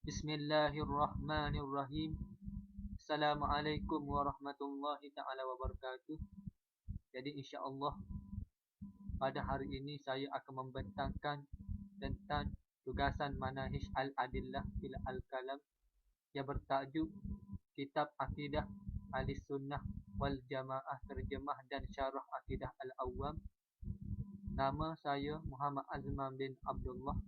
Bismillahirrahmanirrahim. Assalamualaikum warahmatullahi taala wabarakatuh. Jadi insya-Allah pada hari ini saya akan membentangkan tentang tugasan Manahij Al-Adillah fil Al-Kalam yang bertajuk Kitab Akidah Ahlussunnah wal Jamaah Terjemah dan Syarah Akidah Al-Awwam. Nama saya Muhammad Azman bin Abdullah.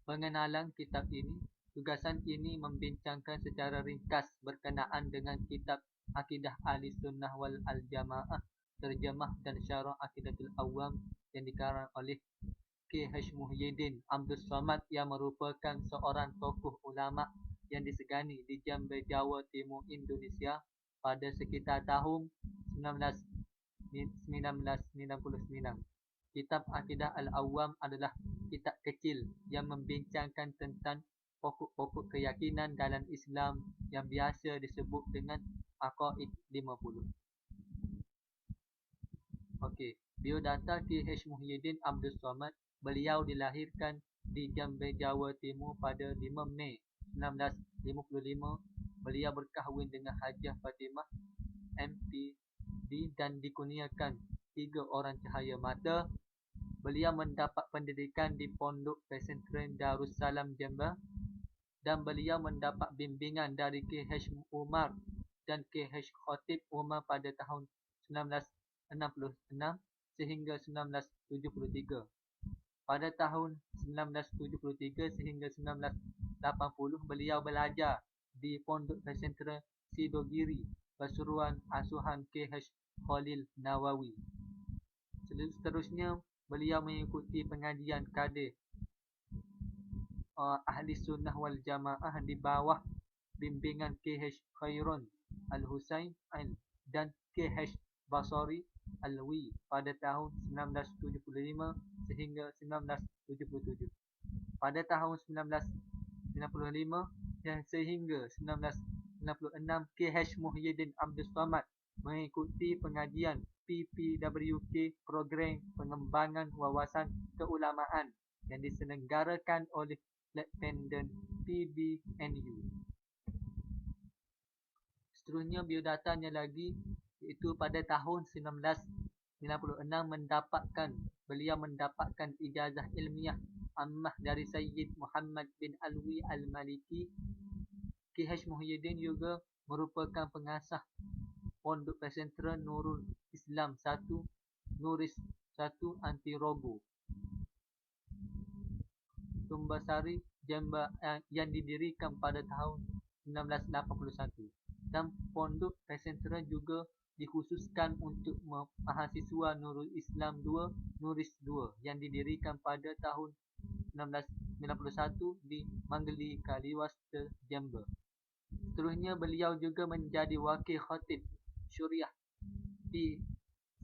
Pengenalan kitab ini. Tugasan ini membincangkan secara ringkas berkenaan dengan kitab Akidah Ahlussunnah wal Jamaah Terjemah dan Syarah Aqidatul Awwam yang dikarang oleh K.H. Muhyiddin Abdul Samad yang merupakan seorang tokoh ulama yang disegani di Jambi, Jawa Timur, Indonesia pada sekitar tahun 1999. Kitab Aqidah Al-Awwam adalah kitab kecil yang membincangkan tentang pokok-pokok keyakinan dalam Islam yang biasa disebut dengan Aqaid 50. Okey, biodata K.H. Muhyiddin Abdul Samad. Beliau dilahirkan di Jambi, Jawa Timur pada 5 Mei 1955. Beliau berkahwin dengan Hajah Fatimah MPD dan dikurniakan 3 orang cahaya mata. Beliau mendapat pendidikan di Pondok Pesantren Darussalam Jember dan beliau mendapat bimbingan dari K.H. Umar dan K.H. Khatib Umar pada tahun 1966 sehingga 1973. Pada tahun 1973 sehingga 1980 beliau belajar di Pondok Pesantren Sidogiri Pasuruan asuhan K.H. Khalil Nawawi. Seterusnya beliau mengikuti pengajian kadir Ahlussunnah wal Jamaah di bawah bimbingan K.H. Khairun Al-Husain dan K.H. Basari Alwi pada tahun 1975 sehingga 1977. Pada tahun 1995 dan sehingga 1996, K.H. Muhyiddin Abdul Samad mengikuti pengajian PPWK Program Pengembangan Wawasan Keulamaan yang diselenggarakan oleh Letpenden PBNU. Seterusnya biodatanya lagi, iaitu pada tahun 1996 beliau mendapatkan ijazah ilmiah ammah dari Sayyid Muhammad bin Alwi Al-Maliki. K.H. Muhyiddin juga merupakan pengasas Pondok Pesantren Nurul Islam 1 Nuris 1 Antirogo Tumbasari Jember yang didirikan pada tahun 1981. Dan Pondok Pesantren juga dikhususkan untuk mahasiswa Nurul Islam 2 Nuris 2 yang didirikan pada tahun 1991 di Manggeli Kaliwas, Jember. Seterusnya beliau juga menjadi wakil khatib Syuriah di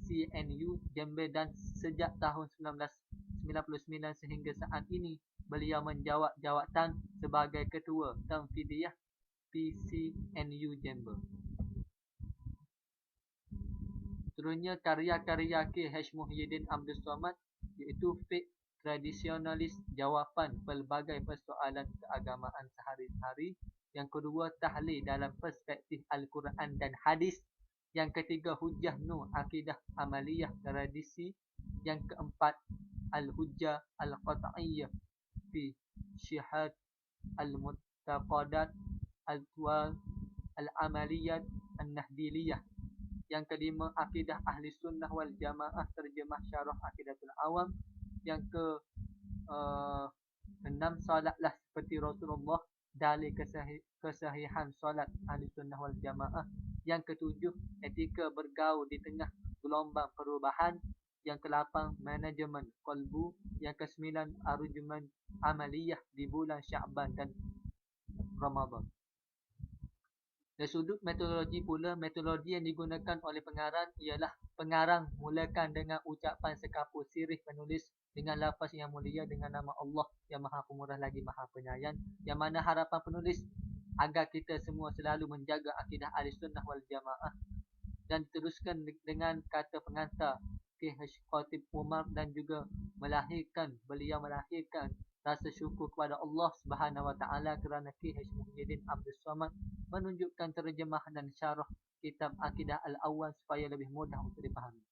CNU Jambi dan sejak tahun 1999 sehingga saat ini beliau menjawab jawatan sebagai ketua Tanfidiyah PCNU Jambi. Seterusnya karya-karya K.H. Muhyiddin Abdul Samad iaitu Fiqh Tradisionalis, jawapan pelbagai persoalan keagamaan sehari-hari. Yang kedua, tahlil dalam perspektif Al-Quran dan Hadis. Yang ketiga, Hujjah Nur Akidah Amaliyah Tradisi. Yang keempat, Al-Hujjah Al-Qat'iyyah fi Syihad Al-Muttaqadat Al-Tuwal Al-Amaliyat An-Nahdiliyah. Yang kelima, Akidah Ahlussunnah wal Jamaah Terjemah Syarah Aqidatul Awam. Yang keenam, salatlah seperti Rasulullah, dalil kesahihan solat Ahlussunnah wal Jamaah. Yang ketujuh, etika bergaul di tengah gelombang perubahan. Yang ke-8, manajemen qalbu. Yang ke-9, arjuman amaliyah di bulan Sya'ban dan Ramadan. Dari sudut metodologi pula, metodologi yang digunakan oleh pengarang ialah pengarang mulakan dengan ucapan sekapur sirih penulis dengan lafaz yang mulia dengan nama Allah yang Maha Pemurah lagi Maha Penyayang, yang mana harapan penulis agar kita semua selalu menjaga akidah Ahlussunnah wal Jamaah, dan diteruskan dengan kata pengantar K.H. Khatib Umar dan juga beliau melahirkan rasa syukur kepada Allah Subhanahu Wa Taala kerana K.H. Muhyiddin Abdul Samad menunjukkan terjemah dan syarah kitab Akidah Al-Awwal supaya lebih mudah untuk dipahami.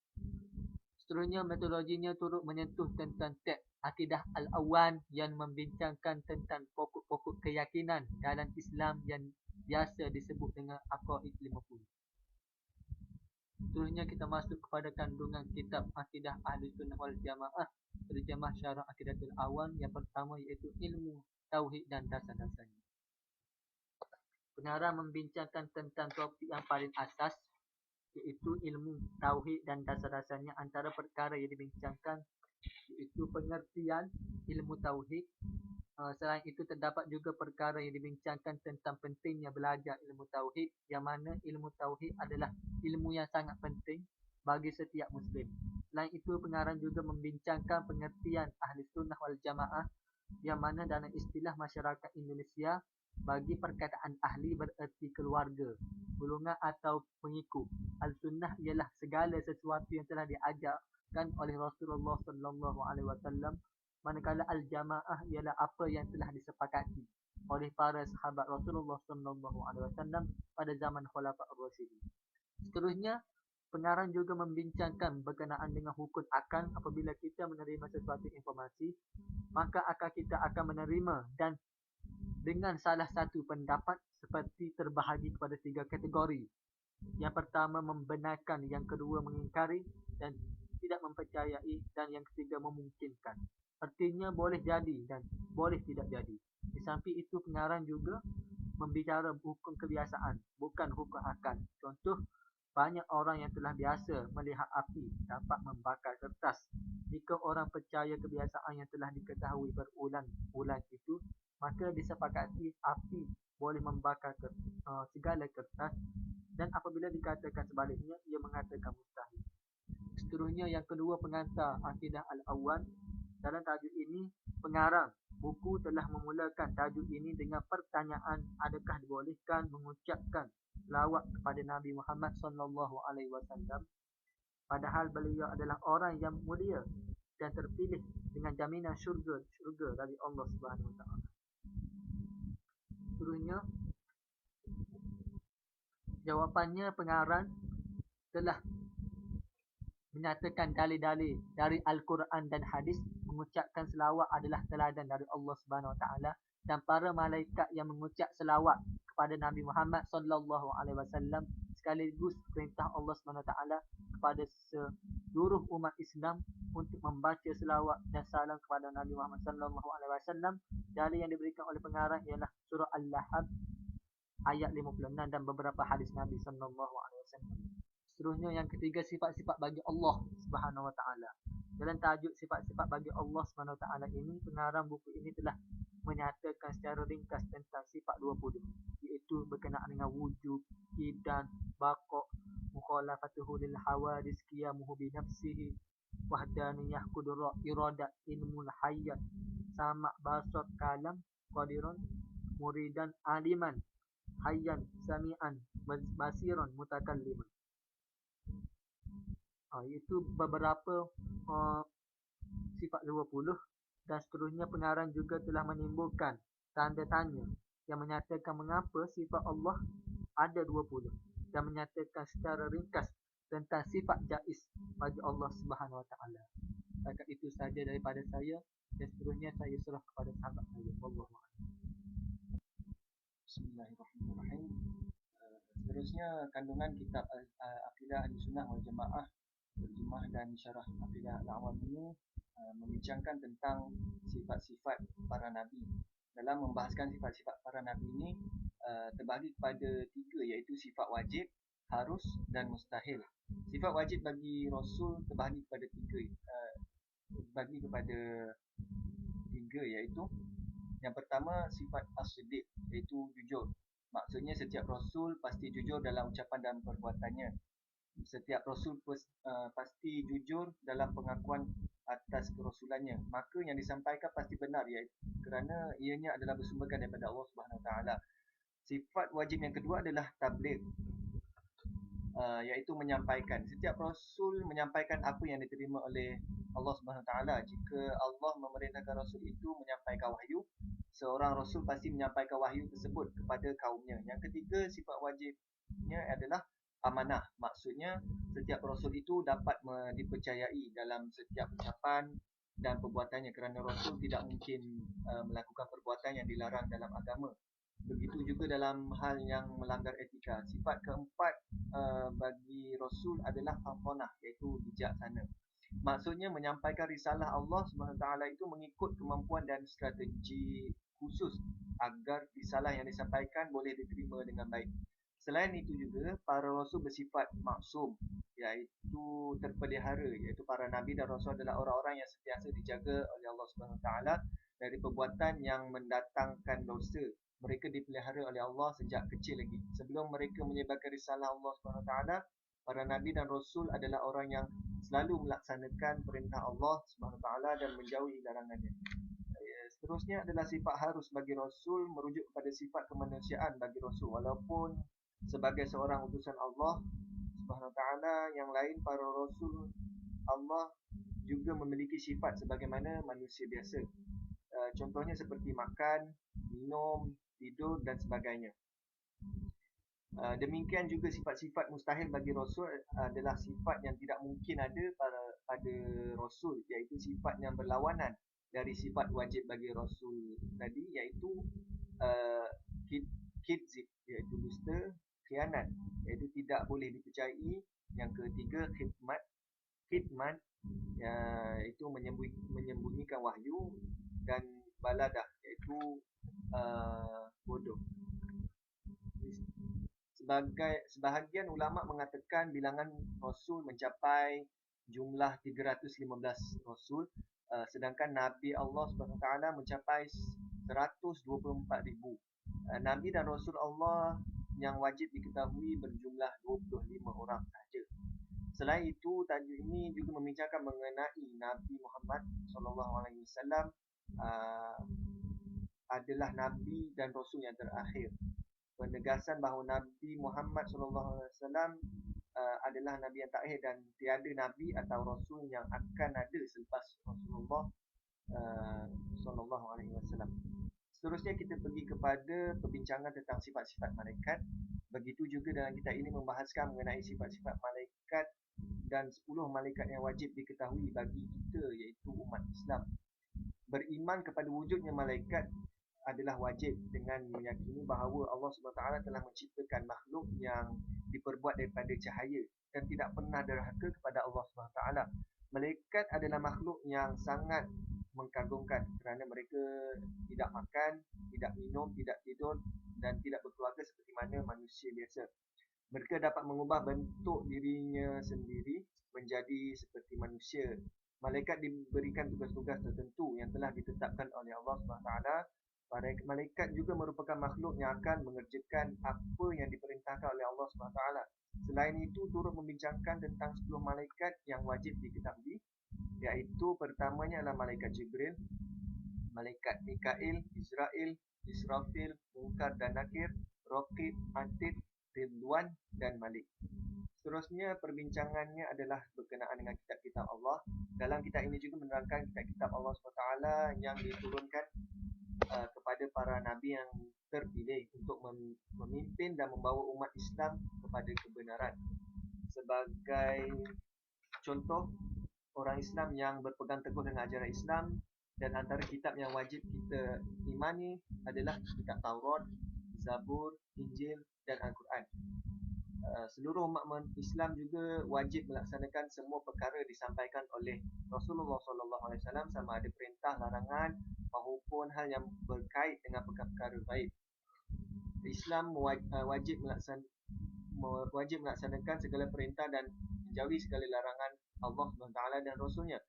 Seterusnya, metodologinya turut menyentuh tentang teks Akidah Al-Awwal yang membincangkan tentang pokok-pokok keyakinan dalam Islam yang biasa disebut dengan Aqaid 50. Seterusnya kita masuk kepada kandungan kitab Akidah Ahlussunnah wal Jamaah, terjemah syarah Aqidatul Awam. Yang pertama iaitu ilmu tauhid dan dasar-dasarnya. Pengarang membincangkan tentang topik yang paling asas iaitu ilmu tauhid dan dasar-dasarnya. Antara perkara yang dibincangkan iaitu pengertian ilmu tauhid. Selain itu terdapat juga perkara yang dibincangkan tentang pentingnya belajar ilmu tauhid, yang mana ilmu tauhid adalah ilmu yang sangat penting bagi setiap muslim. Selain itu pengarang juga membincangkan pengertian ahli sunnah wal jamaah, yang mana dalam istilah masyarakat Indonesia bagi perkataan ahli bererti keluarga, golongan atau pengikut. Ahli sunnah ialah segala sesuatu yang telah diajarkan oleh Rasulullah sallallahu alaihi wasallam. Manakala al-jamaah ialah apa yang telah disepakati oleh para sahabat Rasulullah sallallahu alaihi wasallam pada zaman Khulafaur Rasyidin. Seterusnya, pengarang juga membincangkan berkenaan dengan hukum akal. Apabila kita menerima sesuatu informasi, maka akal kita akan menerima dan dengan salah satu pendapat seperti terbahagi kepada 3 kategori. Yang pertama membenarkan, yang kedua mengingkari dan tidak mempercayai, dan yang ketiga memungkinkan. Artinya boleh jadi dan boleh tidak jadi. Di samping itu pengarang juga membicara hukum kebiasaan, bukan hukum akal. Contoh, banyak orang yang telah biasa melihat api dapat membakar kertas. Jika orang percaya kebiasaan yang telah diketahui berulang-ulang itu, maka disepakati api boleh membakar segala kertas, dan apabila dikatakan sebaliknya, ia mengatakan mustahil. Seterusnya, yang kedua, pengantar Akidah Al-Awwal. Dalam tajuk ini, pengarang buku telah memulakan tajuk ini dengan pertanyaan, adakah dibolehkan mengucapkan selawat kepada Nabi Muhammad sallallahu alaihi wasallam, padahal beliau adalah orang yang mulia dan terpilih dengan jaminan syurga dari Allah Subhanahu wa taala. Seterusnya, jawapannya pengarang telah menyatakan dalil-dalil dari Al-Quran dan hadis mengucapkan selawat adalah teladan dari Allah Subhanahu Wa Taala, dan para malaikat yang mengucap selawat kepada Nabi Muhammad sallallahu alaihi wasallam sekaligus perintah Allah Subhanahu Wa Taala kepada seluruh umat Islam untuk membaca selawat dan salam kepada Nabi Muhammad sallallahu alaihi wasallam. Dalil yang diberikan oleh pengarang ialah surah Al-Lahab ayat 56 dan beberapa hadis Nabi sallallahu alaihi wasallam. Seterusnya, yang ketiga, sifat-sifat bagi Allah Subhanahu Wa Taala. Dalam tajuk sifat-sifat bagi Allah Subhanahu Wa Taala ini, pengarang buku ini telah menyatakan secara ringkas tentang sifat 20, iaitu berkenaan dengan wujud, kidan, baqa', mukhalafatuhu lil hawadis, qiyamuhu bi nafsihi, wahdaniyah, qudrat, iradat, ilmul hayat, sama', basar, kalam, qadirun, muridan, aliman, hayyan, sami'an, basiran, mutakalliman. Itu beberapa sifat 20. Dan seterusnya, pengarang juga telah menimbulkan tanda tanya yang menyatakan mengapa sifat Allah ada 20, dan menyatakan secara ringkas tentang sifat jaiz bagi Allah Subhanahu Wa Taala. Setakat itu saja daripada saya, dan seterusnya saya serah kepada sahabat saya. Wallahu a'lam. Bismillahirrahmanirrahim. Seterusnya, kandungan kitab Aqidah Ahlussunnah wal Jamaah, terjemah dan syarah Aqidah Al-Awam ini membincangkan tentang sifat-sifat para nabi. Dalam membahaskan sifat-sifat para nabi ini terbahagi kepada 3, iaitu sifat wajib, harus dan mustahil. Sifat wajib bagi Rasul terbahagi kepada 3, iaitu yang pertama, sifat as-siddiq, iaitu jujur. Maksudnya setiap Rasul pasti jujur dalam ucapan dan perbuatannya. Setiap Rasul pasti jujur dalam pengakuan atas kerasulannya. Maka yang disampaikan pasti benar, iaitu kerana ianya adalah bersumberkan daripada Allah Subhanahu Wa Taala. Sifat wajib yang kedua adalah tabligh. iaitu menyampaikan. Setiap Rasul menyampaikan apa yang diterima oleh Allah Subhanahu Taala. Jika Allah memerintahkan Rasul itu menyampaikan wahyu, seorang Rasul pasti menyampaikan wahyu tersebut kepada kaumnya. Yang ketiga, sifat wajibnya adalah amanah. Maksudnya setiap Rasul itu dapat dipercayai dalam setiap ucapan dan perbuatannya, kerana Rasul tidak mungkin melakukan perbuatan yang dilarang dalam agama. Begitu juga dalam hal yang melanggar etika. Sifat keempat bagi Rasul adalah hafanah, iaitu bijaksana. Maksudnya menyampaikan risalah Allah SWT itu mengikut kemampuan dan strategi khusus agar risalah yang disampaikan boleh diterima dengan baik. Selain itu juga, para Rasul bersifat maksum, iaitu terpelihara, iaitu para Nabi dan Rasul adalah orang-orang yang sentiasa dijaga oleh Allah SWT dari perbuatan yang mendatangkan dosa. Mereka dipelihara oleh Allah sejak kecil lagi. Sebelum mereka menyebarkan risalah Allah SWT, para Nabi dan Rasul adalah orang yang selalu melaksanakan perintah Allah SWT dan menjauhi larangannya. Seterusnya adalah sifat harus bagi Rasul merujuk kepada sifat kemanusiaan bagi Rasul. Walaupun sebagai seorang utusan Allah SWT, yang lain para Rasul Allah juga memiliki sifat sebagaimana manusia biasa. Contohnya seperti makan, minum, tidur dan sebagainya. Demikian juga sifat-sifat mustahil bagi Rasul adalah sifat yang tidak mungkin ada pada Rasul, iaitu sifat yang berlawanan dari sifat wajib bagi Rasul tadi, iaitu kidzib, iaitu dusta, khianat, iaitu tidak boleh dipercayai. Yang ketiga, khidmat, iaitu menyembunyikan wahyu, dan baladah, iaitu bodoh. Sebahagian ulama mengatakan bilangan Rasul mencapai jumlah 315 Rasul, sedangkan Nabi Allah SWT mencapai 124,000. Nabi dan Rasul Allah yang wajib diketahui berjumlah 25 orang sahaja. Selain itu, tajuk ini juga membincangkan mengenai Nabi Muhammad SAW adalah Nabi dan Rasul yang terakhir. Penegasan bahawa Nabi Muhammad SAW adalah Nabi yang terakhir dan tiada Nabi atau Rasul yang akan ada selepas Rasulullah SAW. Seterusnya kita pergi kepada perbincangan tentang sifat-sifat malaikat. Begitu juga dalam kitab ini membahaskan mengenai sifat-sifat malaikat dan 10 malaikat yang wajib diketahui bagi kita, iaitu umat Islam. Beriman kepada wujudnya malaikat adalah wajib dengan meyakini bahawa Allah SWT telah menciptakan makhluk yang diperbuat daripada cahaya dan tidak pernah derhaka kepada Allah SWT. Malaikat adalah makhluk yang sangat mengagumkan kerana mereka tidak makan, tidak minum, tidak tidur dan tidak berkeluarga seperti mana manusia biasa. Mereka dapat mengubah bentuk dirinya sendiri menjadi seperti manusia. Malaikat diberikan tugas-tugas tertentu yang telah ditetapkan oleh Allah SWT. Malaikat juga merupakan makhluk yang akan mengerjakan apa yang diperintahkan oleh Allah SWT. Selain itu, turut membincangkan tentang 10 malaikat yang wajib diketahui, iaitu pertamanya adalah malaikat Jibril, malaikat Mikail, Israfil, Munkar dan Nakir, Raqib, Atid, Ridwan dan Malik. Seterusnya perbincangannya adalah berkenaan dengan kitab-kitab Allah. Dalam kitab ini juga menerangkan kitab-kitab Allah SWT yang diturunkan kepada para nabi yang terpilih untuk memimpin dan membawa umat Islam kepada kebenaran. Sebagai contoh, orang Islam yang berpegang teguh dengan ajaran Islam, dan antara kitab yang wajib kita imani adalah kitab Taurat, Zabur, Injil dan Al-Quran. Seluruh umat Islam juga wajib melaksanakan semua perkara disampaikan oleh Rasulullah SAW, sama ada perintah, larangan maupun hal yang berkait dengan perkara baik. Islam wajib melaksanakan segala perintah dan menjauhi segala larangan Allah SWT dan Rasulnya.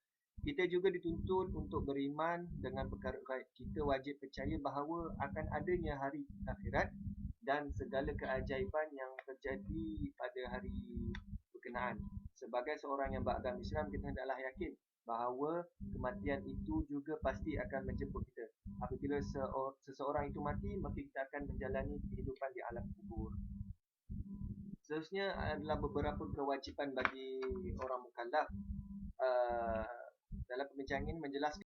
Kita juga dituntut untuk beriman dengan perkara gaib. Kita wajib percaya bahawa akan adanya hari akhirat dan segala keajaiban yang terjadi pada hari berkenaan. Sebagai seorang yang beragama Islam, kita hendaklah yakin bahawa kematian itu juga pasti akan menjemput kita. Apabila seseorang itu mati, maka kita akan menjalani kehidupan di alam kubur. Seterusnya adalah beberapa kewajipan bagi orang mukallaf. Uh, Dalam pembincangan ini menjelaskan